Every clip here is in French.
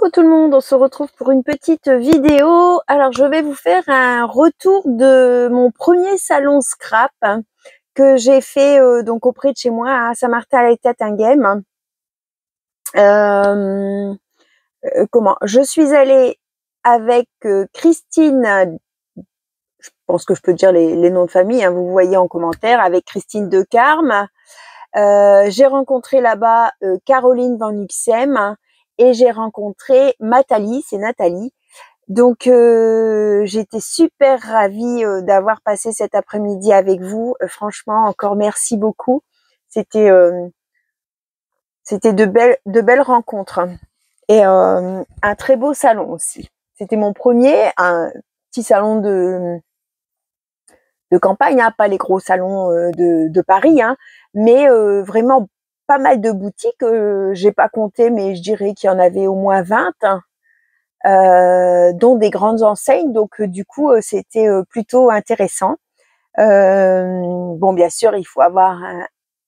Coucou tout le monde, on se retrouve pour une petite vidéo. Alors je vais vous faire un retour de mon premier salon scrap que j'ai fait donc auprès de chez moi à Saint-Martin-les-Tatinghem. Comment je suis allée avec Christine, je pense que je peux dire les noms de famille, hein, vous voyez en commentaire, avec Christine Decarme. J'ai rencontré là-bas Caroline Van Uxem et j'ai rencontré Nathalie, c'est Nathalie. Donc j'étais super ravie d'avoir passé cet après-midi avec vous. Franchement, encore merci beaucoup. C'était de belles rencontres et un très beau salon aussi. C'était mon premier, un petit salon de campagne, hein, pas les gros salons de Paris, hein, mais vraiment pas mal de boutiques. J'ai pas compté, mais je dirais qu'il y en avait au moins 20, dont des grandes enseignes. Donc du coup, c'était plutôt intéressant. Bon, bien sûr, il faut avoir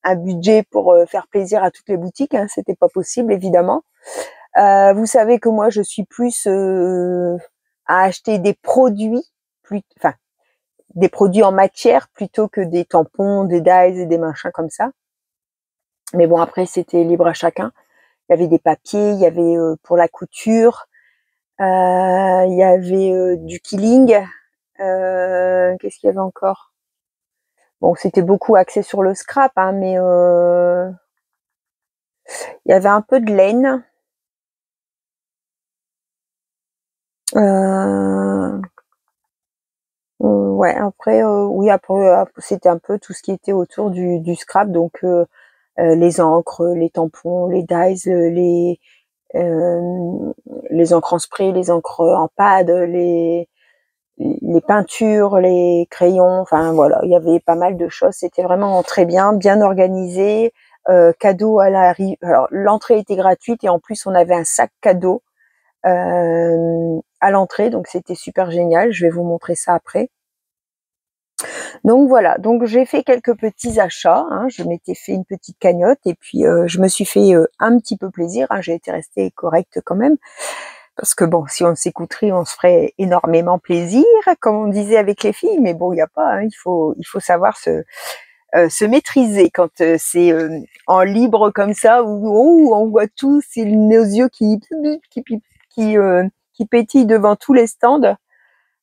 un budget pour faire plaisir à toutes les boutiques. Hein, c'était pas possible, évidemment. Vous savez que moi, je suis plus à acheter des produits, enfin des produits en matière plutôt que des tampons, des dyes et des machins comme ça. Mais bon, après, c'était libre à chacun. Il y avait des papiers, il y avait pour la couture, il y avait du killing. Qu'est-ce qu'il y avait encore? Bon, c'était beaucoup axé sur le scrap, hein, mais il y avait un peu de laine. Ouais, après, oui, après, c'était un peu tout ce qui était autour du scrap, donc les encres, les tampons, les dyes, les encres en spray, les encres en pad, les peintures, les crayons, enfin voilà, il y avait pas mal de choses. C'était vraiment très bien, bien organisé. Cadeau à l'arrivée. Alors l'entrée était gratuite et en plus on avait un sac cadeau à l'entrée, donc c'était super génial. Je vais vous montrer ça après. Donc voilà, donc j'ai fait quelques petits achats, hein, je m'étais fait une petite cagnotte et puis je me suis fait un petit peu plaisir, hein, j'ai été restée correcte quand même, parce que bon, si on s'écouterait, on se ferait énormément plaisir, comme on disait avec les filles, mais bon, il n'y a pas, hein, il faut savoir se maîtriser quand c'est en libre comme ça, où on voit tout, c'est nos yeux qui pétillent devant tous les stands.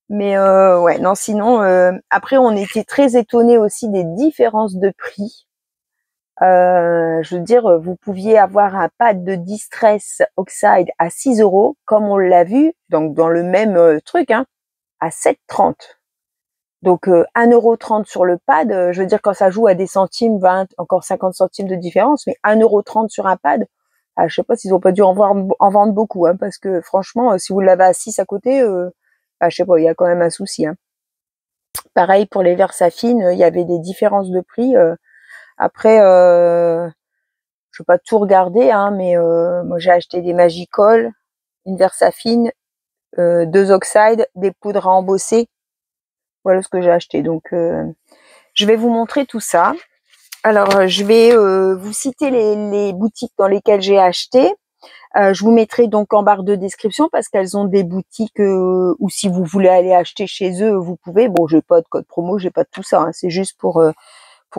Mais ouais, non, sinon, après, on était très étonnés aussi des différences de prix. Je veux dire, vous pouviez avoir un pad de Distress Oxide à 6 €, comme on l'a vu, donc dans le même truc, hein, à 7,30. Donc 1,30 € sur le pad, je veux dire, quand ça joue à des centimes, 20, encore 50 centimes de différence, mais 1,30 € sur un pad, je sais pas s'ils ont pas dû en vendre beaucoup, hein, parce que franchement, si vous l'avez à 6 à côté, je sais pas, il y a quand même un souci, hein. Pareil pour les Versafine, il y avait des différences de prix. Après, je vais pas tout regarder, hein, mais moi j'ai acheté des Magicol, une Versafine, 2 Oxide, des poudres à embosser. Voilà ce que j'ai acheté. Donc, je vais vous montrer tout ça. Alors, je vais vous citer les boutiques dans lesquelles j'ai acheté. Je vous mettrai donc en barre de description parce qu'elles ont des boutiques où si vous voulez aller acheter chez eux, vous pouvez. Bon, j'ai pas de code promo, j'ai pas de tout ça, hein, c'est juste pour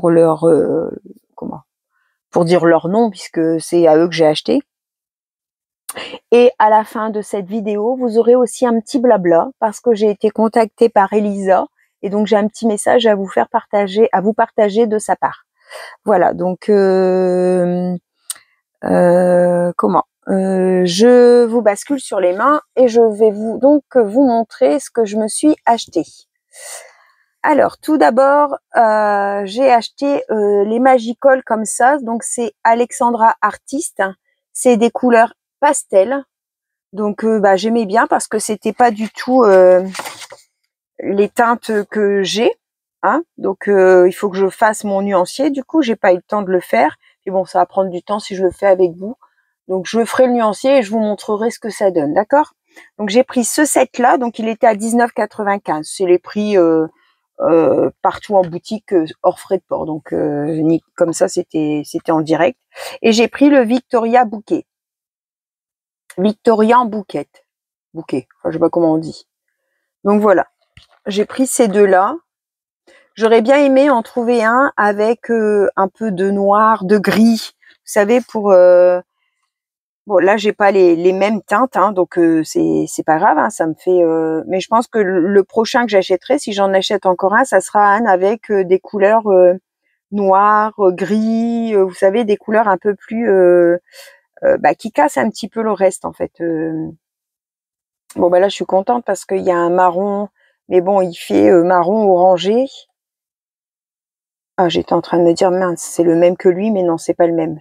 leur pour dire leur nom puisque c'est à eux que j'ai acheté. Et à la fin de cette vidéo, vous aurez aussi un petit blabla parce que j'ai été contactée par Elisa et donc j'ai un petit message à vous faire partager, à vous partager de sa part. Voilà, donc je vous bascule sur les mains et je vais vous montrer ce que je me suis acheté. Alors, tout d'abord, j'ai acheté les Magicol comme ça. Donc, c'est Alexandra Artist. C'est des couleurs pastel. Donc, j'aimais bien parce que c'était pas du tout les teintes que j'ai. Hein. Donc, il faut que je fasse mon nuancier. Du coup, j'ai pas eu le temps de le faire. Et bon, ça va prendre du temps si je le fais avec vous. Donc, je ferai le nuancier et je vous montrerai ce que ça donne. D'accord? Donc, j'ai pris ce set-là. Donc, il était à 19,95 €. C'est les prix partout en boutique hors frais de port. Donc, comme ça, c'était en direct. Et j'ai pris le Victoria Bouquet. Victorian Bouquet. Bouquet, enfin, je sais pas comment on dit. Donc voilà, j'ai pris ces deux-là. J'aurais bien aimé en trouver un avec un peu de noir, de gris. Vous savez, pour... bon, là, j'ai pas les mêmes teintes, hein, donc c'est pas grave, hein, ça me fait... mais je pense que le prochain que j'achèterai, si j'en achète encore un, ça sera un avec des couleurs noires, gris, vous savez, des couleurs un peu plus... bah, qui cassent un petit peu le reste, en fait. Bon, bah là, je suis contente parce qu'il y a un marron, mais bon, il fait marron orangé. Ah, j'étais en train de me dire, mince, c'est le même que lui, mais non, c'est pas le même.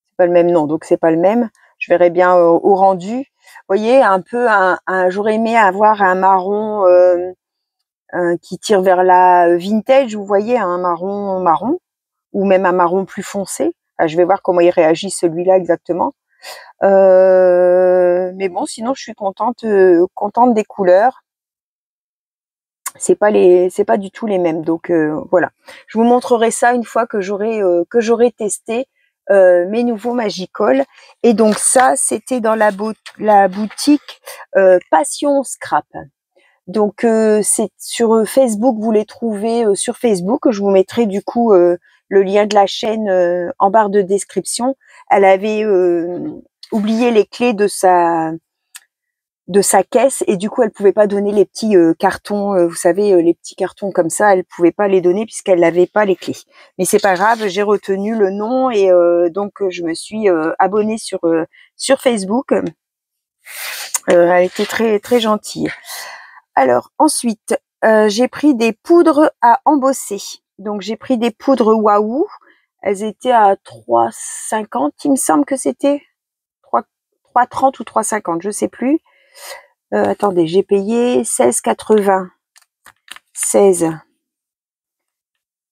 C'est pas le même nom, donc c'est pas le même. Je verrai bien au rendu. Vous voyez, un peu, j'aurais aimé avoir un marron qui tire vers la vintage, vous voyez, un marron marron, ou même un marron plus foncé. Ah, je vais voir comment il réagit celui-là exactement. Mais bon, sinon, je suis contente des couleurs. C'est pas du tout les mêmes, donc voilà. Je vous montrerai ça une fois que j'aurai testé mes nouveaux Magicoll. Et donc ça, c'était dans la boutique Passion Scrap. Donc c'est sur Facebook, vous les trouvez sur Facebook. Je vous mettrai du coup le lien de la chaîne en barre de description. Elle avait oublié les clés de sa caisse et du coup elle pouvait pas donner les petits cartons, vous savez, les petits cartons comme ça, elle pouvait pas les donner puisqu'elle n'avait pas les clés. Mais c'est pas grave, j'ai retenu le nom et donc je me suis abonnée sur Facebook. Elle était très très gentille. Alors ensuite, j'ai pris des poudres à embosser. Donc j'ai pris des poudres Waouh. Elles étaient à 3,50, il me semble que c'était 3,30 ou 3,50, je sais plus. Attendez, j'ai payé 16,80. 16.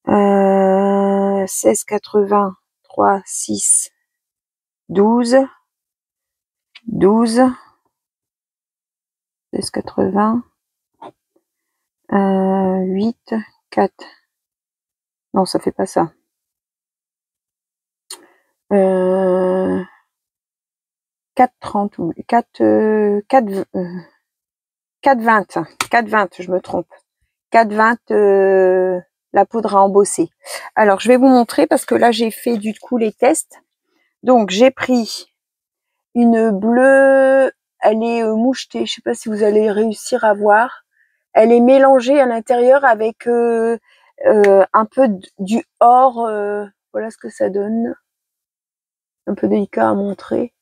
16,80. 3, 6, 12. 12. 16,80. 8, 4. Non, ça fait pas ça. 4,30 ou 4, 4, 4,20. 4,20, je me trompe. 4,20 la poudre à embosser. Alors, je vais vous montrer parce que là, j'ai fait du coup les tests. Donc, j'ai pris une bleue, elle est mouchetée. Je sais pas si vous allez réussir à voir. Elle est mélangée à l'intérieur avec un peu du or. Voilà ce que ça donne. Un peu délicat à montrer.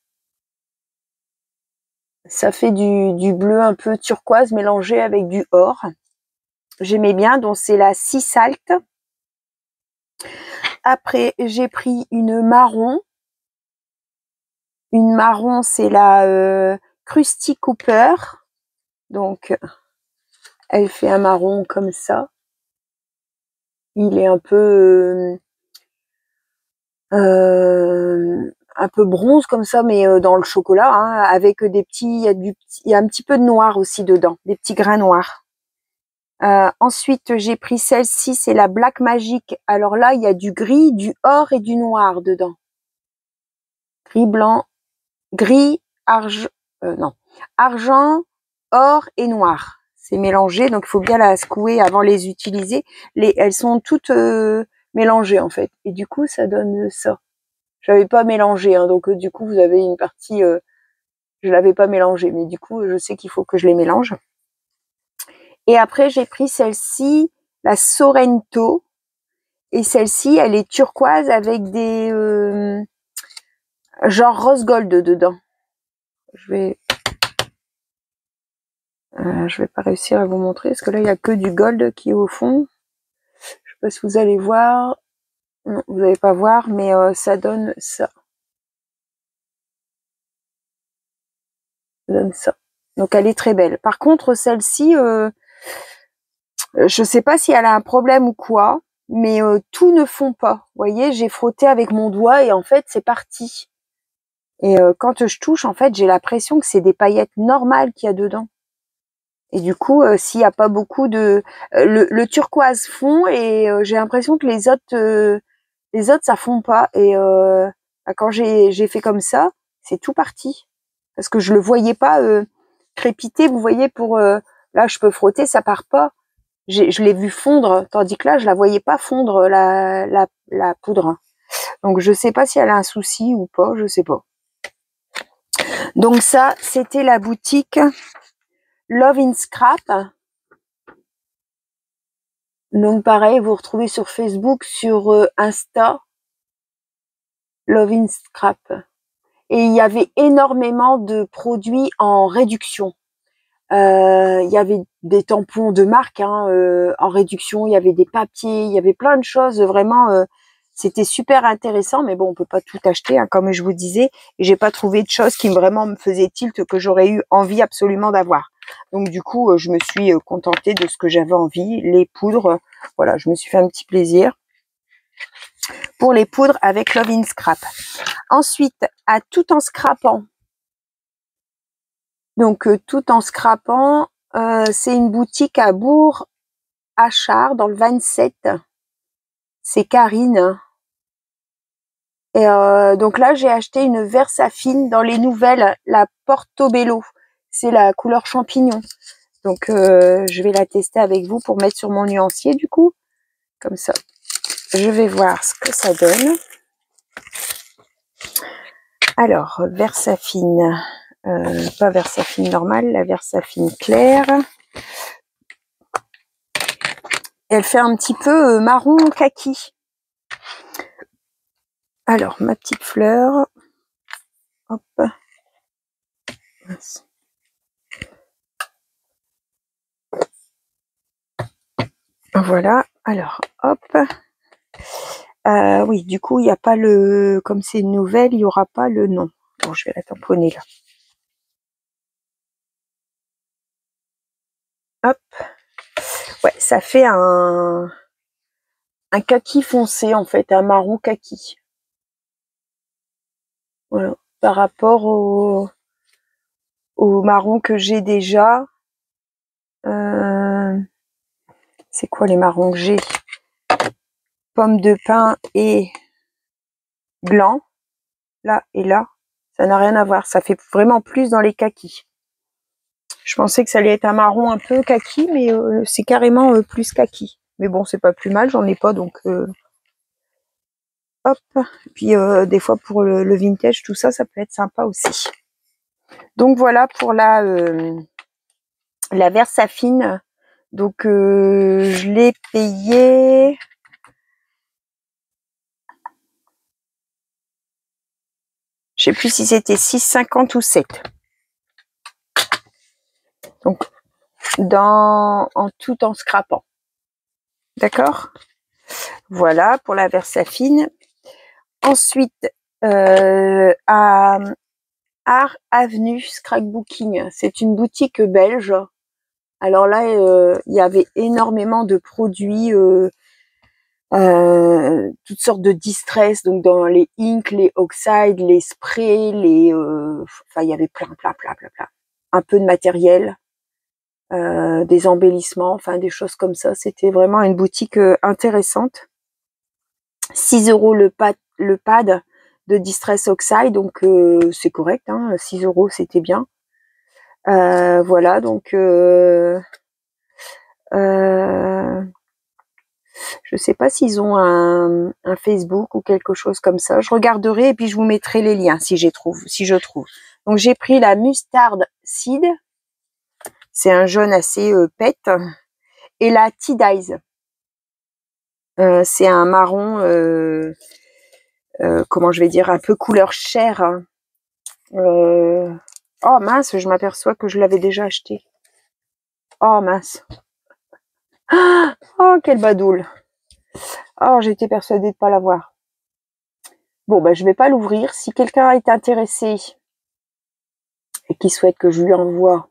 Ça fait du bleu un peu turquoise mélangé avec du or. J'aimais bien, donc c'est la Sea Salt. Après, j'ai pris une marron. Une marron, c'est la Krusty Cooper. Donc, elle fait un marron comme ça. Il est un peu bronze comme ça, mais dans le chocolat, hein, avec des petits, il y a un petit peu de noir aussi dedans, des petits grains noirs. Ensuite, j'ai pris celle-ci, c'est la Black Magic. Alors là, il y a du gris, du or et du noir dedans. Gris, blanc, gris, non, argent, or et noir. C'est mélangé, donc il faut bien la secouer avant de les utiliser. Elles sont toutes mélangées en fait. Et du coup, ça donne ça. Je l'avais pas mélangé, hein, donc du coup, vous avez une partie, je l'avais pas mélangé, mais du coup, je sais qu'il faut que je les mélange. Et après, j'ai pris celle-ci, la Sorrento. Et celle-ci, elle est turquoise avec des genre rose gold dedans. Je vais pas réussir à vous montrer parce que là, il y a que du gold qui est au fond. Je sais pas si vous allez voir. Non, vous n'allez pas voir, mais ça donne ça. Ça donne ça. Donc, elle est très belle. Par contre, celle-ci, je sais pas si elle a un problème ou quoi, mais tout ne fond pas. Vous voyez, j'ai frotté avec mon doigt et en fait, c'est parti. Et quand je touche, en fait, j'ai l'impression que c'est des paillettes normales qu'il y a dedans. Et du coup, s'il n'y a pas beaucoup de... le turquoise fond et j'ai l'impression que les autres, ça fond pas. Et quand j'ai fait comme ça, c'est tout parti. parce que je le voyais pas crépiter. Vous voyez, là, je peux frotter, ça part pas. Je l'ai vu fondre, tandis que là, je la voyais pas fondre la poudre. Donc, je sais pas si elle a un souci ou pas, je sais pas. Donc ça, c'était la boutique Love in Scrap. Donc pareil, vous retrouvez sur Facebook, sur Insta, Love in Scrap. Et il y avait énormément de produits en réduction. Il y avait des tampons de marque en réduction, il y avait des papiers, il y avait plein de choses, vraiment, c'était super intéressant, mais bon, on peut pas tout acheter, comme je vous disais, et j'ai pas trouvé de choses qui vraiment me faisaient tilt, que j'aurais eu envie absolument d'avoir. Donc du coup, je me suis contentée de ce que j'avais envie, les poudres, voilà, je me suis fait un petit plaisir pour les poudres avec Love in Scrap. Ensuite, à Tout en Scrapant. Donc, Tout en Scrapant, c'est une boutique à Bourg-Achard, dans le 27. C'est Karine. Et donc là, j'ai acheté une Versafine dans les nouvelles, la Portobello. C'est la couleur champignon. Donc, je vais la tester avec vous pour mettre sur mon nuancier, du coup. Comme ça, je vais voir ce que ça donne. Alors, Versafine, pas Versafine normale, la Versafine claire. Elle fait un petit peu marron kaki. Alors, ma petite fleur. Hop. Voilà. Alors, hop. Oui, du coup, il n'y a pas le... Comme c'est une nouvelle, il n'y aura pas le nom. Bon, je vais la tamponner là. Hop. Ouais, ça fait un kaki foncé, en fait. Un marron kaki. Voilà. Par rapport au marron que j'ai déjà. C'est quoi les marrons que j'ai? Pomme de pin et blanc. Là et là. Ça n'a rien à voir. Ça fait vraiment plus dans les kakis. Je pensais que ça allait être un marron un peu kaki, mais c'est carrément plus kaki. Mais bon, c'est pas plus mal, j'en ai pas, donc hop. Puis des fois pour le vintage, tout ça, ça peut être sympa aussi. Donc voilà pour la Versafine. Donc je l'ai payé. Je sais plus si c'était 6,50 ou 7. Donc tout en scrapant. D'accord? Voilà pour la Versafine. Ensuite, à Art Avenue Scrapbooking, c'est une boutique belge. Alors là, il y avait énormément de produits, toutes sortes de distress, donc dans les inks, les oxydes, les sprays, enfin il y avait plein. Un peu de matériel, des embellissements, enfin des choses comme ça. C'était vraiment une boutique intéressante. 6 € le pad de Distress Oxide, donc c'est correct, 6 € c'était bien. Voilà, donc je sais pas s'ils ont un Facebook ou quelque chose comme ça. Je regarderai et puis je vous mettrai les liens si je trouve. Donc j'ai pris la Mustard Seed, c'est un jaune assez pet, et la Tea Dyes. C'est un marron, comment je vais dire, un peu couleur chair. Oh mince, je m'aperçois que je l'avais déjà acheté. Oh mince. Oh, quelle badoule. Oh, j'étais persuadée de pas l'avoir. Bon, ben, je vais pas l'ouvrir. Si quelqu'un est intéressé et qui souhaite que je lui envoie,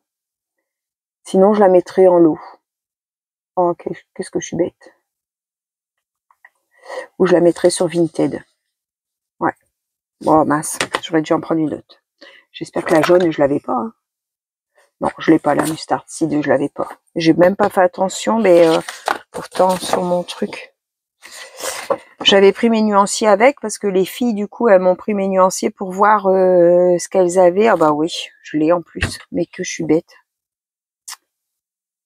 sinon je la mettrai en lot. Oh, qu'est-ce que je suis bête. Ou je la mettrai sur Vinted. Ouais. Bon, mince, j'aurais dû en prendre une autre. J'espère que la jaune, je l'avais pas. Non, je l'ai pas, la Mustard Seed, je l'avais pas. J'ai même pas fait attention, mais pourtant, sur mon truc. J'avais pris mes nuanciers avec parce que les filles, du coup, elles m'ont pris mes nuanciers pour voir ce qu'elles avaient. Ah bah oui, je l'ai en plus, mais que je suis bête.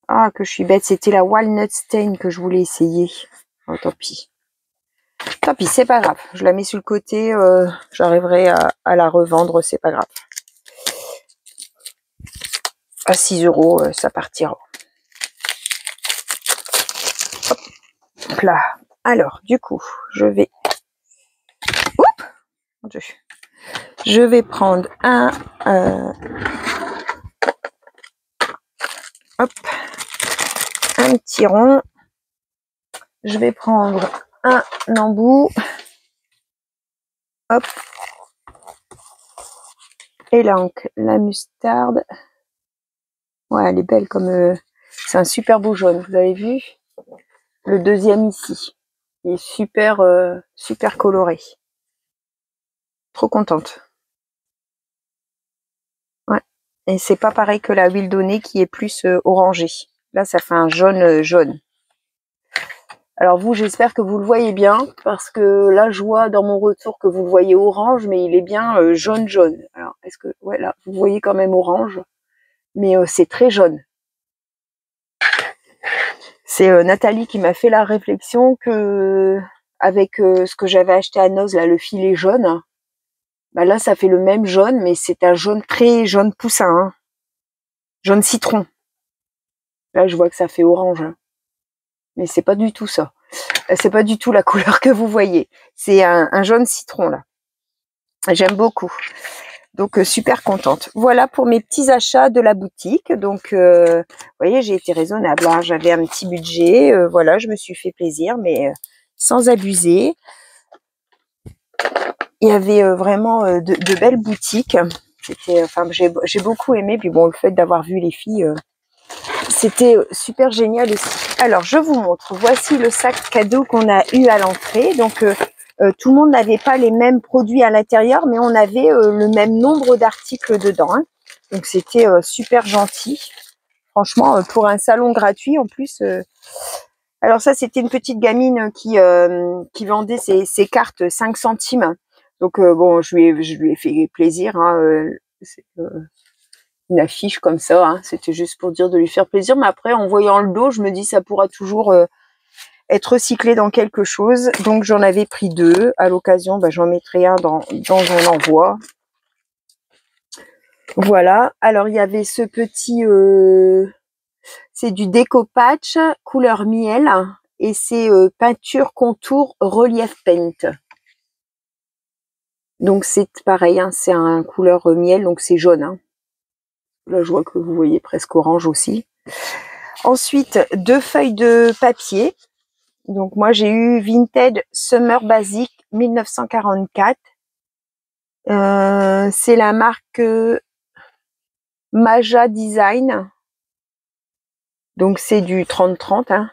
Ah, que je suis bête, c'était la Walnut Stain que je voulais essayer. Oh, tant pis. Tant pis, c'est pas grave. Je la mets sur le côté, j'arriverai à la revendre, c'est pas grave. À 6 €, ça partira. Hop là. Alors, du coup, je vais... Oups, mon Dieu. Je vais prendre hop, un petit rond. Je vais prendre un embout. Hop. Et là, la mustarde. Ouais, elle est belle comme... c'est un super beau jaune, vous avez vu? Le deuxième ici. Il est super, super coloré. Trop contente. Ouais. Et c'est pas pareil que la huile donnée qui est plus orangée. Là, ça fait un jaune jaune. Alors vous, j'espère que vous le voyez bien, parce que là, je vois dans mon retour que vous le voyez orange, mais il est bien jaune jaune. Alors, est-ce que... ouais, là, vous voyez quand même orange, mais c'est très jaune. C'est Nathalie qui m'a fait la réflexion que avec ce que j'avais acheté à Noz, là, le filet jaune, bah là, ça fait le même jaune, mais c'est un jaune très jaune poussin, hein. Jaune citron. Là, je vois que ça fait orange, hein. Mais c'est pas du tout ça. C'est pas du tout la couleur que vous voyez. C'est un jaune citron, là. J'aime beaucoup. Donc, super contente. Voilà pour mes petits achats de la boutique. Donc, vous voyez, j'ai été raisonnable, hein. J'avais un petit budget. Voilà, je me suis fait plaisir, mais sans abuser. Il y avait vraiment de belles boutiques. C'était, enfin, j'ai beaucoup aimé. Puis bon, le fait d'avoir vu les filles, c'était super génial aussi. Alors, je vous montre. Voici le sac cadeau qu'on a eu à l'entrée. Donc, tout le monde n'avait pas les mêmes produits à l'intérieur, mais on avait le même nombre d'articles dedans, hein. Donc, c'était super gentil. Franchement, pour un salon gratuit, en plus... alors ça, c'était une petite gamine qui vendait ses cartes 5 centimes. Donc, bon, je lui ai fait plaisir, hein. C'est une affiche comme ça, hein. C'était juste pour dire de lui faire plaisir. Mais après, en voyant le dos, je me dis ça pourra toujours être recyclé dans quelque chose. Donc, j'en avais pris 2. À l'occasion, bah, j'en mettrai un dans un envoi. Voilà. Alors, il y avait ce petit... c'est du déco patch couleur miel. Et c'est peinture contour relief paint. Donc, c'est pareil, hein, c'est un couleur miel, donc c'est jaune, hein. Là, je vois que vous voyez presque orange aussi. Ensuite, 2 feuilles de papier. Donc, moi, j'ai eu Vintage Summer Basic 1944. C'est la marque Maja Design. Donc, c'est du 30-30, hein.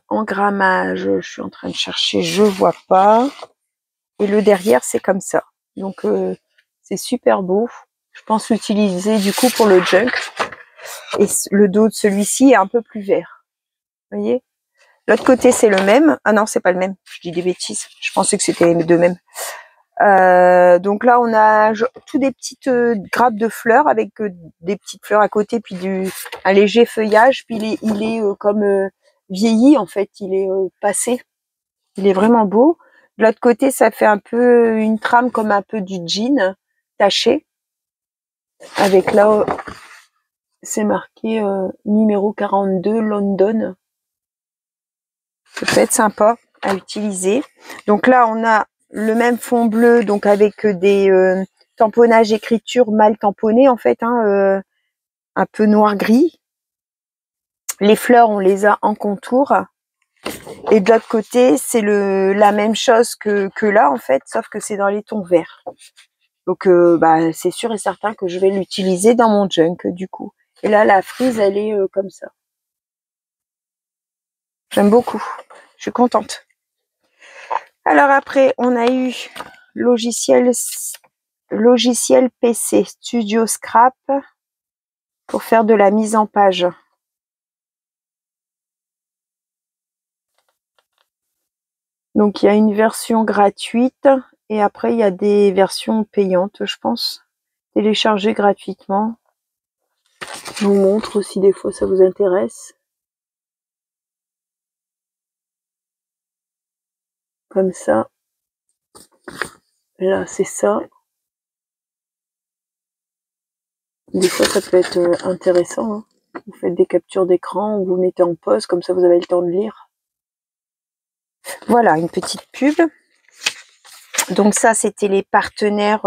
En grammage, je suis en train de chercher, je vois pas. Et le derrière, c'est comme ça. Donc, c'est super beau. Je pense l'utiliser du coup pour le junk. Et le dos de celui-ci est un peu plus vert. Vous voyez? L'autre côté, c'est le même. Ah non, c'est pas le même. Je dis des bêtises. Je pensais que c'était les deux mêmes. Donc là, on a tout des petites grappes de fleurs avec des petites fleurs à côté, puis un léger feuillage. Puis il est comme vieilli, en fait. Il est passé. Il est vraiment beau. De l'autre côté, ça fait un peu une trame comme un peu du jean taché. Avec là, c'est marqué numéro 42 London. Ça peut être sympa à utiliser. Donc là, on a le même fond bleu, donc avec des tamponnages écriture mal tamponnés en fait, hein, un peu noir-gris. Les fleurs, on les a en contour. Et de l'autre côté, c'est la même chose que là en fait, sauf que c'est dans les tons verts. Donc bah, c'est sûr et certain que je vais l'utiliser dans mon junk du coup. Et là, la frise, elle est comme ça. J'aime beaucoup. Je suis contente. Alors après, on a eu logiciel PC Studio Scrap pour faire de la mise en page. Donc il y a une version gratuite et après il y a des versions payantes, je pense. Télécharger gratuitement. Je vous montre aussi des fois, ça vous intéresse. Comme ça. Là, c'est ça. Des fois, ça peut être intéressant. Hein. Vous faites des captures d'écran, ou vous mettez en pause, comme ça vous avez le temps de lire. Voilà, une petite pub. Donc ça, c'était les partenaires.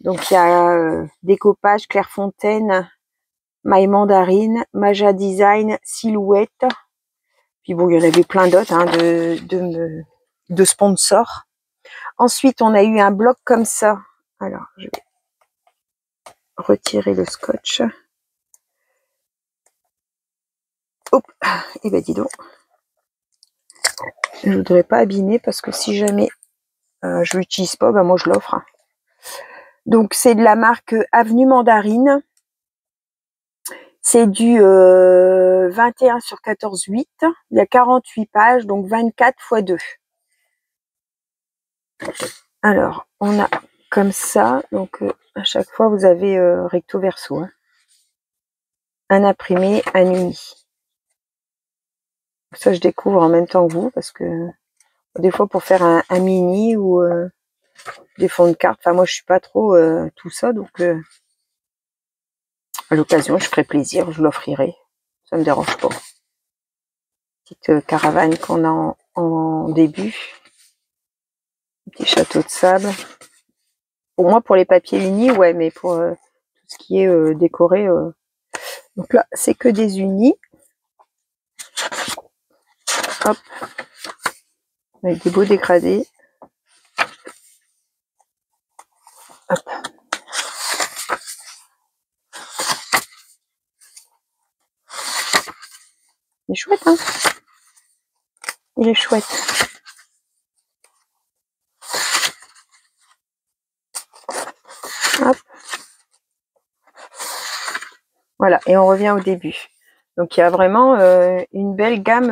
Donc il y a Découpage, Clairefontaine, My Mandarine, Maja Design, Silhouette. Puis bon, il y en avait plein d'autres hein, de sponsors. Ensuite, on a eu un bloc comme ça. Alors, je vais retirer le scotch. Hop, et ben dis donc. Je voudrais pas abîmer parce que si jamais je l'utilise pas, ben moi je l'offre. Donc c'est de la marque Avenue Mandarine. C'est du 21 sur 14,8. Il y a 48 pages, donc 24 x 2. Alors, on a comme ça. Donc à chaque fois, vous avez recto verso. Hein. Un imprimé, un uni. Ça, je découvre en même temps que vous parce que des fois, pour faire un mini ou des fonds de cartes, enfin moi, je suis pas trop tout ça, donc à l'occasion, je ferai plaisir, je l'offrirai. Ça me dérange pas. Petite caravane qu'on a en début. Un petit château de sable. Pour moi, pour les papiers unis, ouais, mais pour tout ce qui est décoré. Donc là, c'est que des unis. Hop. Avec des beaux dégradés. Hop. Il est chouette, hein? Il est chouette. Hop. Voilà, et on revient au début. Donc il y a vraiment une belle gamme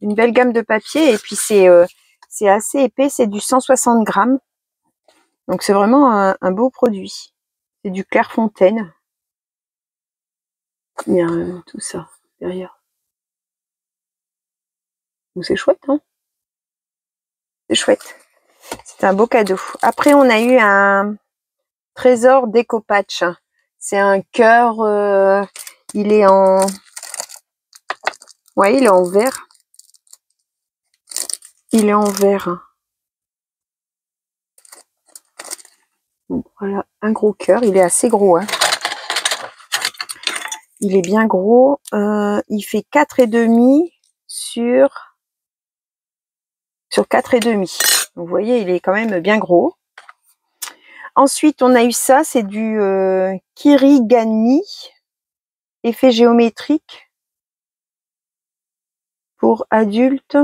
de papier et puis c'est assez épais, c'est du 160 grammes. Donc c'est vraiment un beau produit. C'est du Clairefontaine. Il y a tout ça derrière. Donc c'est chouette, hein? C'est chouette. C'est un beau cadeau. Après on a eu un trésor déco-patch. C'est un cœur, il est en... Ouais, il est en vert. Il est en vert. Donc, voilà, un gros cœur. Il est assez gros. Hein. Il est bien gros. Il fait 4,5 sur 4,5. Vous voyez, il est quand même bien gros. Ensuite, on a eu ça. C'est du Kirigami. Effet géométrique pour adultes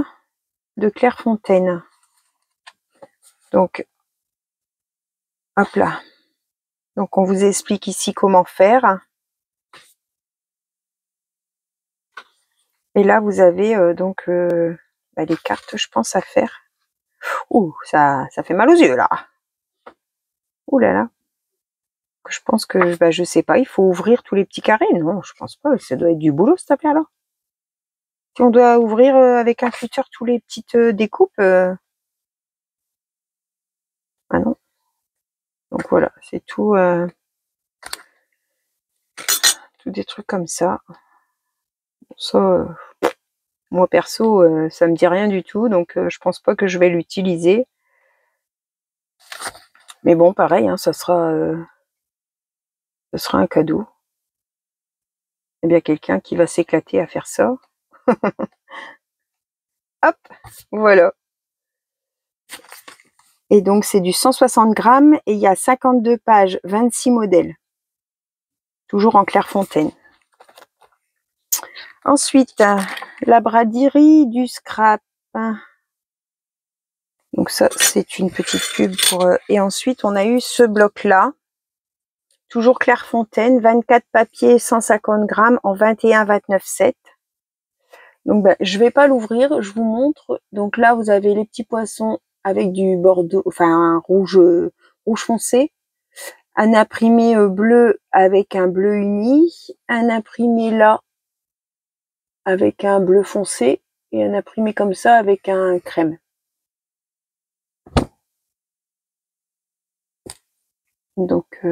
de Clairefontaine. Donc, hop là. Donc, on vous explique ici comment faire. Et là, vous avez donc les cartes, je pense, à faire. Ouh, ça fait mal aux yeux, là. Ouh là là. Je pense que, je sais pas, il faut ouvrir tous les petits carrés. Non, je pense pas. Ça doit être du boulot, cette affaire-là. Si on doit ouvrir avec un cutter tous les petites découpes. Ah non. Donc voilà, c'est tout des trucs comme ça. Ça, moi perso, ça me dit rien du tout, donc je pense pas que je vais l'utiliser. Mais bon, pareil, hein, ça sera un cadeau. Il y a bien quelqu'un qui va s'éclater à faire ça. Hop, voilà. Et donc c'est du 160 grammes et il y a 52 pages, 26 modèles. Toujours en Clairefontaine. Ensuite, la braderie du scrap. Donc ça, c'est une petite pub pour... Et ensuite, on a eu ce bloc-là. Toujours Clairefontaine, 24 papiers, 150 grammes en 21,29,7. Donc je vais pas l'ouvrir, je vous montre. Donc là vous avez les petits poissons avec du bordeaux, enfin un rouge foncé, un imprimé bleu avec un bleu uni, un imprimé là avec un bleu foncé et un imprimé comme ça avec un crème. Donc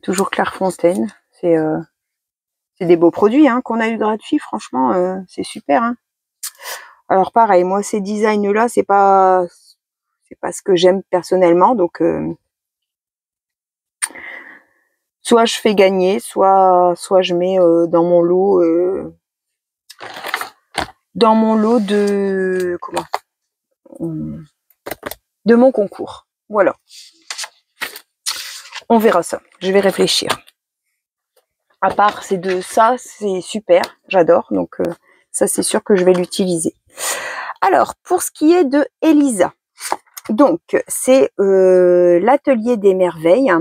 toujours Clairefontaine, c'est des beaux produits hein, qu'on a eu gratuits, franchement c'est super. Hein. Alors pareil, moi ces designs là c'est pas ce que j'aime personnellement, donc soit je fais gagner, soit je mets dans mon lot de de mon concours. Voilà. On verra ça. Je vais réfléchir. À part ces deux, ça c'est super, j'adore. Donc ça c'est sûr que je vais l'utiliser. Alors pour ce qui est de Elisa, donc c'est l'atelier des merveilles.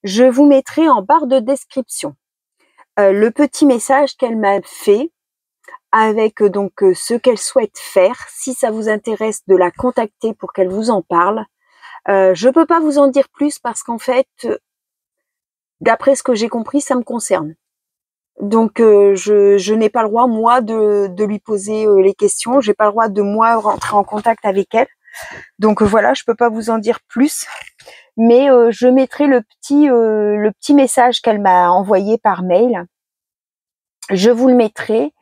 Je vous mettrai en barre de description le petit message qu'elle m'a fait avec donc ce qu'elle souhaite faire. Si ça vous intéresse de la contacter pour qu'elle vous en parle. Je peux pas vous en dire plus parce qu'en fait, d'après ce que j'ai compris, ça me concerne. Donc je n'ai pas le droit moi de lui poser les questions. J'ai pas le droit de moi rentrer en contact avec elle. Donc voilà, je peux pas vous en dire plus. Mais je mettrai le petit message qu'elle m'a envoyé par mail. Je vous le mettrai.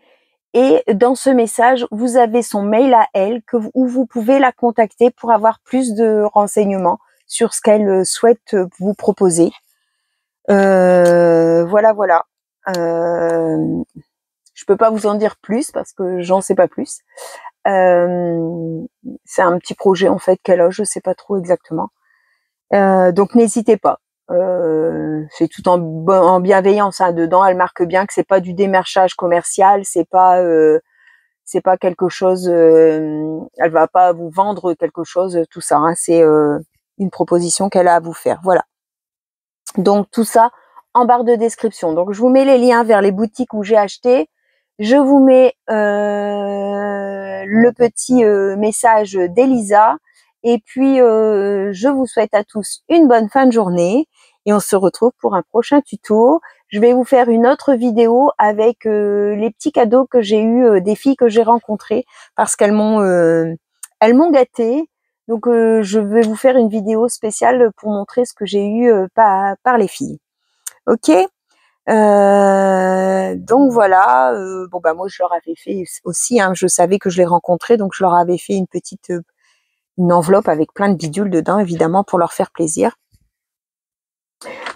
Et dans ce message, vous avez son mail à elle où vous pouvez la contacter pour avoir plus de renseignements sur ce qu'elle souhaite vous proposer. Voilà. Je peux pas vous en dire plus parce que j'en sais pas plus. C'est un petit projet en fait qu'elle a, je sais pas trop exactement. Donc n'hésitez pas. C'est tout en bienveillance hein, dedans. Elle marque bien que c'est pas du démarchage commercial, c'est pas quelque chose. Elle va pas vous vendre quelque chose, tout ça. Hein, c'est une proposition qu'elle a à vous faire. Voilà. Donc tout ça en barre de description. Donc je vous mets les liens vers les boutiques où j'ai acheté. Je vous mets le petit message d'Elisa. Et puis, je vous souhaite à tous une bonne fin de journée et on se retrouve pour un prochain tuto. Je vais vous faire une autre vidéo avec les petits cadeaux que j'ai eu des filles que j'ai rencontrées parce qu'elles m'ont gâtée. Donc, je vais vous faire une vidéo spéciale pour montrer ce que j'ai eu par les filles. Ok ? Donc voilà. Bon bah moi je leur avais fait aussi. Hein, je savais que je les rencontrais, donc je leur avais fait une petite une enveloppe avec plein de bidules dedans, évidemment, pour leur faire plaisir.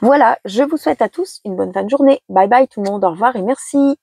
Voilà, je vous souhaite à tous une bonne fin de journée. Bye bye tout le monde, au revoir et merci.